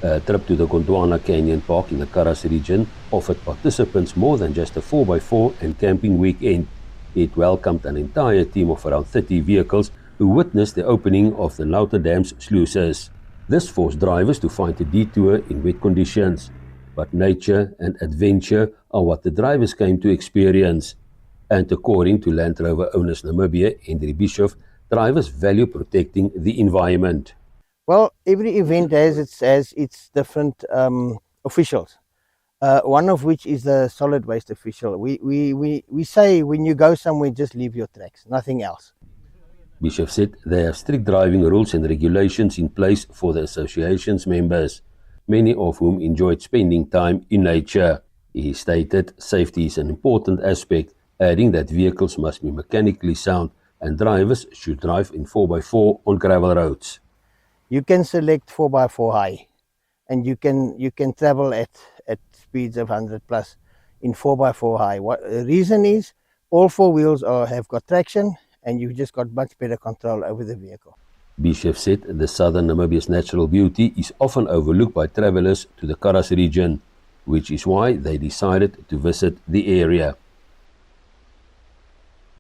A trip to the Gondwana Canyon Park in the Karas region offered participants more than just a 4x4 and camping weekend. It welcomed an entire team of around 30 vehicles who witnessed the opening of the Louter Dam's sluices. This forced drivers to find a detour in wet conditions. But nature and adventure are what the drivers came to experience. And according to Land Rover Owners Namibia, Henry Bischoff, drivers value protecting the environment. Well, every event has its different officials. One of which is the solid waste official. We say when you go somewhere, just leave your tracks, nothing else. Bischoff said they have strict driving rules and regulations in place for the association's members, many of whom enjoyed spending time in nature. He stated safety is an important aspect, adding that vehicles must be mechanically sound and drivers should drive in 4x4 on gravel roads. You can select 4x4 high, and you can travel at speeds of 100 plus in 4x4 high. What the reason is, all four wheels have got traction, and you've just got much better control over the vehicle. Bischoff said the southern Namibia's natural beauty is often overlooked by travelers to the Karas region, which is why they decided to visit the area.